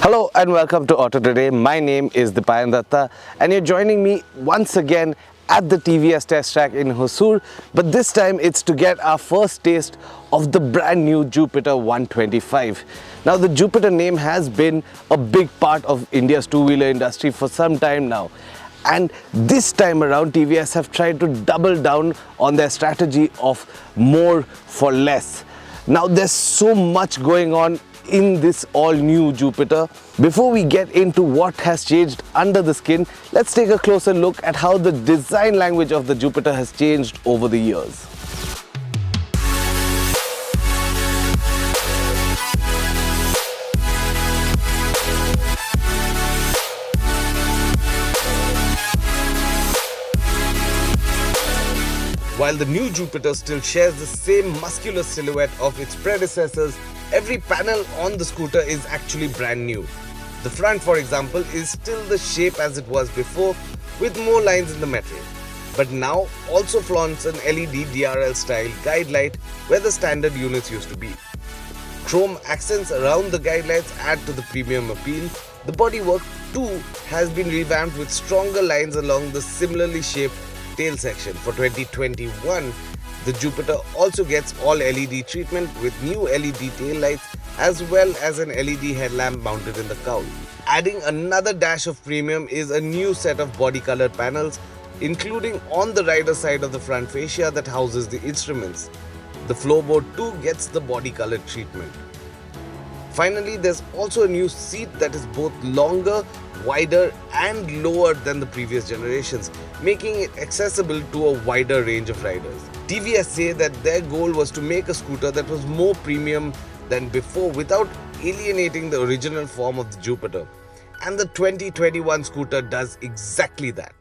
Hello and welcome to Auto Today. My name is Dipayan Datta and you're joining me once again at the TVS test track in Hosur, but this time it's to get our first taste of the brand new Jupiter 125. Now the Jupiter name has been a big part of India's two-wheeler industry for some time now. And this time around, TVS have tried to double down on their strategy of more for less. Now there's so much going on in this all-new Jupiter. Before we get into what has changed under the skin, let's take a closer look at how the design language of the Jupiter has changed over the years. While the new Jupiter still shares the same muscular silhouette of its predecessors, every panel on the scooter is actually brand new. The front, for example, is still the shape as it was before, with more lines in the metal, but now also flaunts an LED DRL style guide light where the standard units used to be. Chrome accents around the guide lights add to the premium appeal. The bodywork too has been revamped with stronger lines along the similarly shaped tail section. For 2021, the Jupiter also gets all LED treatment with new LED tail lights as well as an LED headlamp mounted in the cowl. Adding another dash of premium is a new set of body colored panels, including on the rider side of the front fascia that houses the instruments. The floorboard too gets the body colored treatment. Finally, there's also a new seat that is both longer, wider and lower than the previous generations, making it accessible to a wider range of riders. TVS say that their goal was to make a scooter that was more premium than before without alienating the original form of the Jupiter. And the 2021 scooter does exactly that.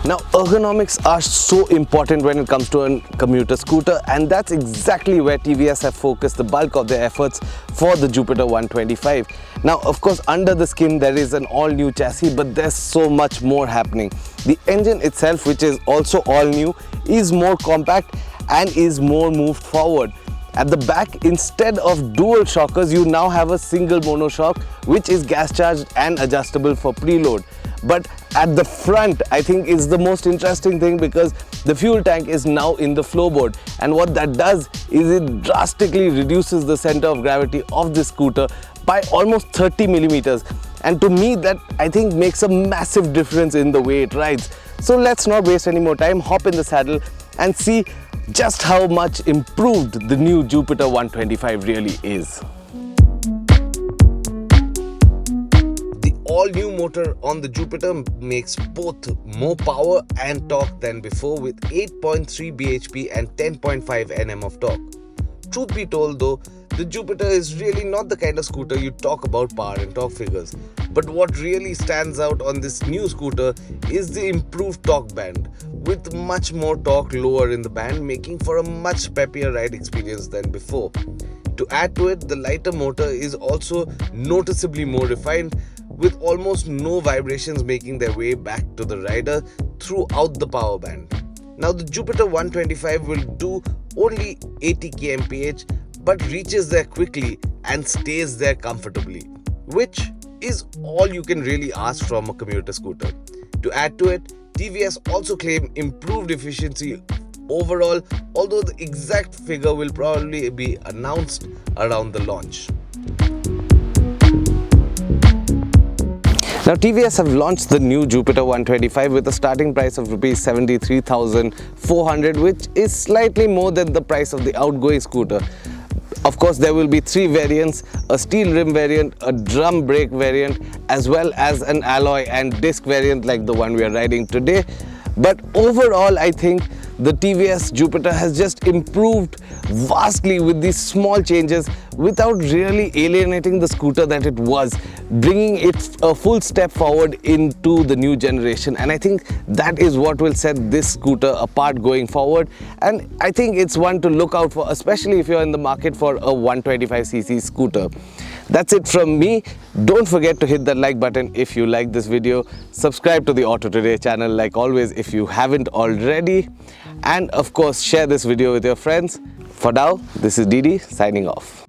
Now, ergonomics are so important when it comes to a commuter scooter, and that's exactly where TVS have focused the bulk of their efforts for the Jupiter 125. Now, of course, under the skin there is an all-new chassis, but there's so much more happening. The engine itself, which is also all new, is more compact and is more moved forward. At the back, instead of dual shockers, you now have a single monoshock, which is gas charged and adjustable for preload. But at the front, I think is the most interesting thing, because the fuel tank is now in the floorboard, and what that does is it drastically reduces the center of gravity of this scooter by almost 30 millimeters. And to me, that I think makes a massive difference in the way it rides. So let's not waste any more time, hop in the saddle and see just how much improved the new Jupiter 125 really is. The all-new motor on the Jupiter makes both more power and torque than before, with 8.3 bhp and 10.5 Nm of torque. Truth be told though, the Jupiter is really not the kind of scooter you talk about power and torque figures. But what really stands out on this new scooter is the improved torque band, with much more torque lower in the band, making for a much peppier ride experience than before. To add to it, the lighter motor is also noticeably more refined, with almost no vibrations making their way back to the rider throughout the power band. Now the Jupiter 125 will do only 80 kmph, but reaches there quickly and stays there comfortably, which is all you can really ask from a commuter scooter. To add to it, TVS also claim improved efficiency overall, although the exact figure will probably be announced around the launch. Now TVS have launched the new Jupiter 125 with a starting price of Rs 73,400, which is slightly more than the price of the outgoing scooter. Of course, there will be three variants: a steel rim variant, a drum brake variant, as well as an alloy and disc variant like the one we are riding today. But overall, I think the TVS Jupiter has just improved vastly with these small changes without really alienating the scooter that it was, bringing it a full step forward into the new generation. And I think that is what will set this scooter apart going forward. And I think it's one to look out for, especially if you're in the market for a 125cc scooter. That's it from me. Don't forget to hit that like button if you like this video. Subscribe to the Auto Today channel like always if you haven't already. And of course, share this video with your friends. For now, this is Didi signing off.